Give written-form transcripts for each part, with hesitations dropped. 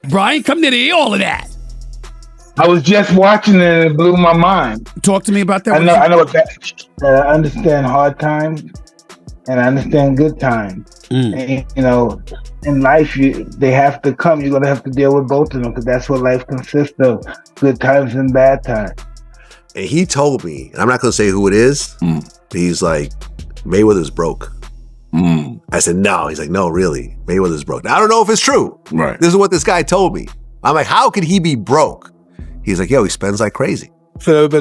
Brian, come to hear all of that. I was just watching it and it blew my mind. Talk to me about that. I know that I understand hard times and I understand good times. And, you know, in life, they have to come. You're going to have to deal with both of them because that's what life consists of, good times and bad times. And he told me, and I'm not going to say who it is, but he's like, Mayweather's broke. I said, no. He's like, no, really, Mayweather's broke. Now, I don't know if it's true. Right. This is what this guy told me. I'm like, how could he be broke? He's like, yo, he spends like crazy. Like,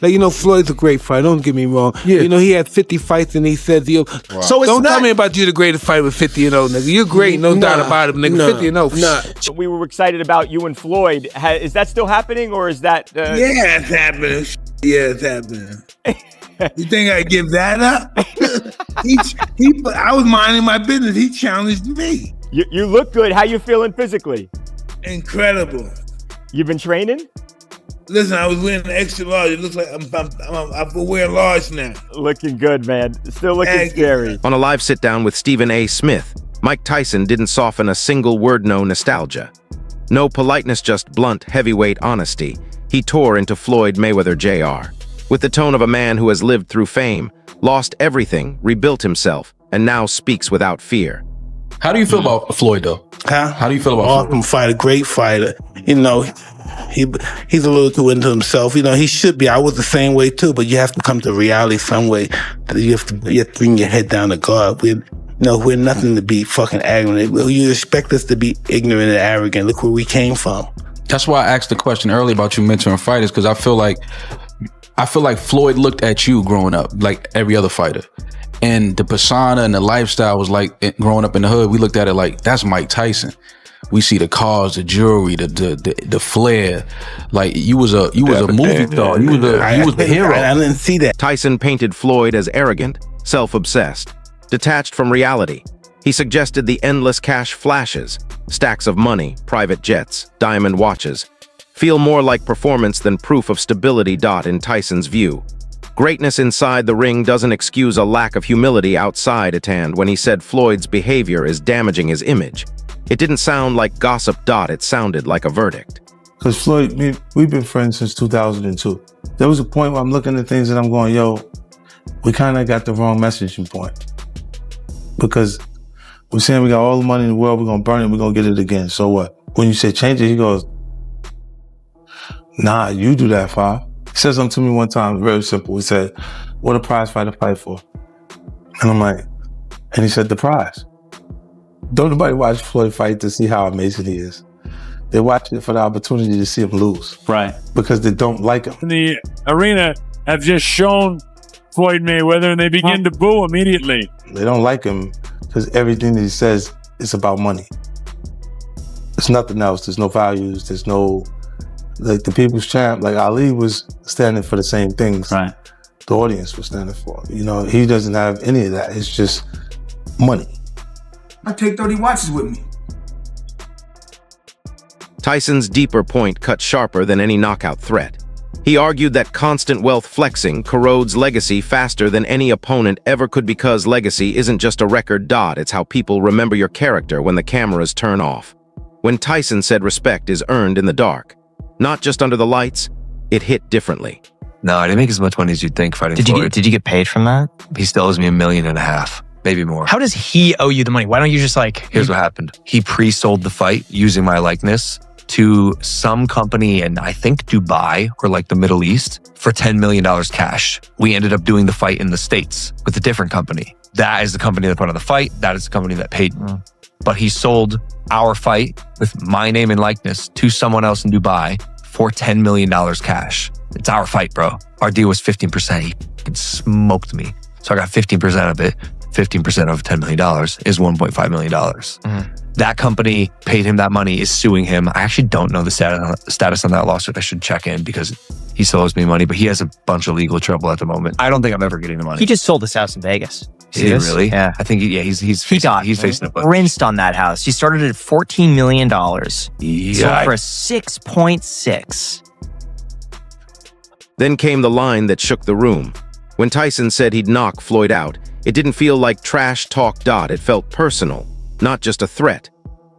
you know, Floyd's a great fighter. Don't get me wrong. Yeah. You know, he had 50 fights and he said, yo, so don't tell me about you the greatest fighter with 50 and 0, nigga. You're great, no doubt about it, nigga. 50 and 0. We were excited about you and Floyd. Is that still happening or is that... Yeah, it's happening. Yeah, it's happening. You think I give that up? I was minding my business. He challenged me. You look good. How you feeling physically? Incredible. You've been training? Listen, I was wearing extra large. It looks like I'm wearing large now. Looking good, man. Still looking scary. On a live sit-down with Stephen A. Smith, Mike Tyson didn't soften a single word, no nostalgia. No politeness, just blunt, heavyweight honesty. He tore into Floyd Mayweather Jr. with the tone of a man who has lived through fame, lost everything, rebuilt himself, and now speaks without fear. How do you feel about Floyd, though? Huh? How do you feel about Floyd? Awesome fighter, great fighter. You know, he's a little too into himself. You know, he should be. I was the same way too, but you have to come to reality some way. You have to bring your head down to God. We're nothing to be fucking arrogant. You expect us to be ignorant and arrogant. Look where we came from. That's why I asked the question earlier about you mentoring fighters, because I feel like Floyd looked at you growing up like every other fighter. And the persona and the lifestyle was like, growing up in the hood, we looked at it like, that's Mike Tyson. We see the cars, the jewelry, the flair. Like you was a movie star. You was the hero. I didn't see that. Tyson painted Floyd as arrogant, self-obsessed, detached from reality. He suggested the endless cash flashes, stacks of money, private jets, diamond watches, feel more like performance than proof of stability. In Tyson's view, greatness inside the ring doesn't excuse a lack of humility outside it, and when he said Floyd's behavior is damaging his image, it didn't sound like gossip. It sounded like a verdict. Because Floyd, we've been friends since 2002. There was a point where I'm looking at things and I'm going, yo, we kind of got the wrong messaging point. Because we're saying we got all the money in the world, we're going to burn it, we're going to get it again. So what? When you say change it, he goes, nah, you do that, Five. He said something to me one time, very simple. He said, what a prize fighter fight for? And I'm like, and he said, the prize. Don't nobody watch Floyd fight to see how amazing he is. They watch it for the opportunity to see him lose. Right. Because they don't like him. The arena have just shown Floyd Mayweather and they begin to boo immediately. They don't like him because everything that he says is about money. There's nothing else. There's no values. There's no, like the people's champ, like Ali was standing for the same things. Right. The audience was standing for. You know, he doesn't have any of that. It's just money. I take 30 watches with me. Tyson's deeper point cut sharper than any knockout threat. He argued that constant wealth flexing corrodes legacy faster than any opponent ever could, because legacy isn't just a record. It's how people remember your character when the cameras turn off. When Tyson said respect is earned in the dark, not just under the lights, it hit differently. No, I didn't make as much money as you'd think fighting Floyd. Did you get paid from that? He still owes me $1.5 million, maybe more. How does he owe you the money? Why don't you just like... Here's what happened. He pre-sold the fight using my likeness to some company in, I think, Dubai or like the Middle East for $10 million cash. We ended up doing the fight in the States with a different company. That is the company that put on the fight. That is the company that paid me. But he sold our fight with my name and likeness to someone else in Dubai for $10 million cash. It's our fight, bro. Our deal was 15%. He smoked me. So I got 15% of it. 15% of $10 million is $1.5 million. That company paid him that money, is suing him. I actually don't know the status on that lawsuit. I should check in because he still owes me money, but he has a bunch of legal trouble at the moment. I don't think I'm ever getting the money. He just sold his house in Vegas. Did he really? Yeah. I think, he's facing a bunch. Rinsed on that house. He started at $14 million. Yeah. Sold for a 6.6. Then came the line that shook the room. When Tyson said he'd knock Floyd out, it didn't feel like trash talk. It felt personal, not just a threat.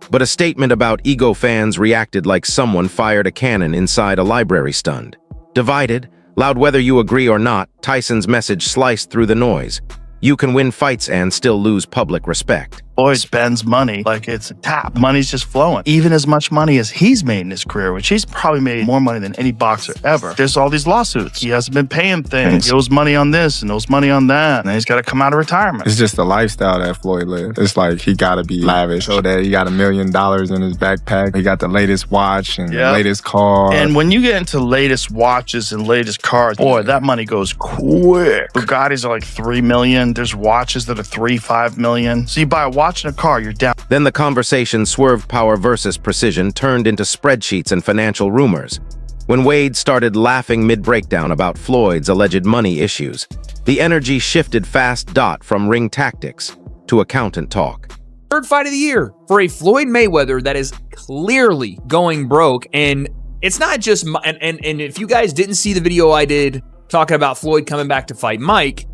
But a statement about ego fans reacted like someone fired a cannon inside a library stunned. Divided, loud whether you agree or not, Tyson's message sliced through the noise. You can win fights and still lose public respect. Floyd spends money like it's a tap. Money's just flowing. Even as much money as he's made in his career, which he's probably made more money than any boxer ever. There's all these lawsuits. He hasn't been paying things. He owes money on this and owes money on that. And then he's got to come out of retirement. It's just the lifestyle that Floyd lives. It's like he got to be lavish. So that he got $1 million in his backpack. He got the latest watch and the latest car. And when you get into latest watches and latest cars, boy, that money goes quick. Bugattis are like $3 million. There's watches that are $3-5 million. So you buy a watch and a car, you're down. Then the conversation swerved power versus precision turned into spreadsheets and financial rumors. When Wade started laughing mid-breakdown about Floyd's alleged money issues, the energy shifted fast from ring tactics to accountant talk. Third fight of the year for a Floyd Mayweather that is clearly going broke. And it's not just, and if you guys didn't see the video I did talking about Floyd coming back to fight Mike,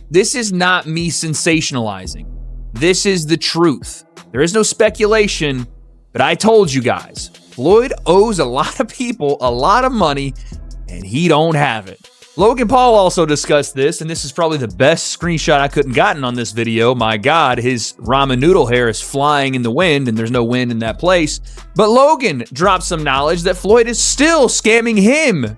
this is not me sensationalizing. This is the truth. There is no speculation, but I told you guys, Floyd owes a lot of people a lot of money, and he don't have it. Logan Paul also discussed this, and this is probably the best screenshot I couldn't gotten on this video. My God, his ramen noodle hair is flying in the wind, and there's no wind in that place. But Logan dropped some knowledge that Floyd is still scamming him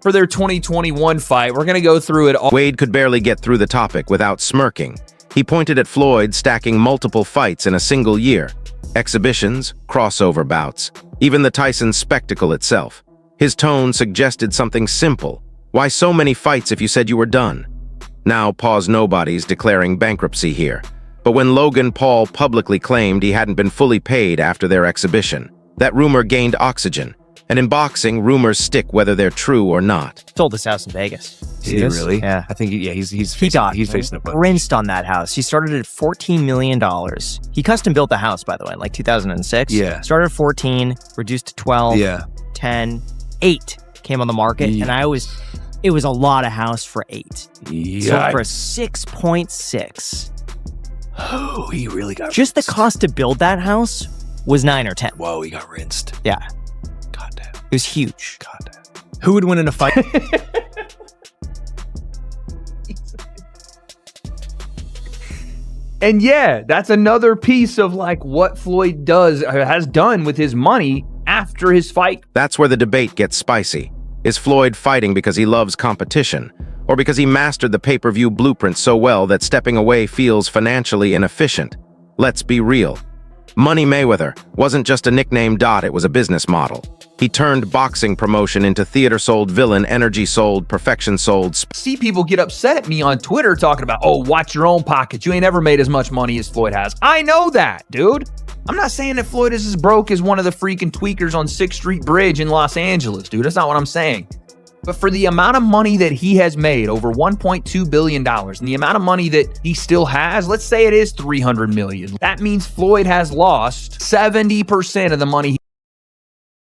for their 2021 fight. We're going to go through it all. Wade could barely get through the topic without smirking. He pointed at Floyd stacking multiple fights in a single year. Exhibitions, crossover bouts, even the Tyson spectacle itself. His tone suggested something simple. Why so many fights if you said you were done? Now pause nobody's declaring bankruptcy here. But when Logan Paul publicly claimed he hadn't been fully paid after their exhibition, that rumor gained oxygen. And in boxing, rumors stick whether they're true or not. Sold this house in Vegas. Did he really? Yeah. I think, he's facing a bunch. Rinsed on that house. He started at $14 million. He custom built the house, by the way, in like 2006. Yeah. Started at 14, reduced to 12, Yeah. 10, 8 came on the market. Yeah. And it was a lot of house for 8. Yeah. So for 6.6. Oh, he really got Just rinsed. the cost to build that house was 9 or 10. Whoa, he got rinsed. Yeah. Goddamn. It was huge. Goddamn. Who would win in a fight? And yeah, that's another piece of like what Floyd has done with his money after his fight. That's where the debate gets spicy. Is Floyd fighting because he loves competition, or because he mastered the pay-per-view blueprint so well that stepping away feels financially inefficient? Let's be real. Money Mayweather wasn't just a nickname. It was a business model. He turned boxing promotion into theater-sold villain, energy-sold, perfection-sold. See people get upset at me on Twitter talking about, oh, watch your own pocket. You ain't ever made as much money as Floyd has. I know that, dude. I'm not saying that Floyd is as broke as one of the freaking tweakers on 6th Street Bridge in Los Angeles, dude. That's not what I'm saying. But for the amount of money that he has made, over $1.2 billion, and the amount of money that he still has, let's say it is $300 million. That means Floyd has lost 70% of the money.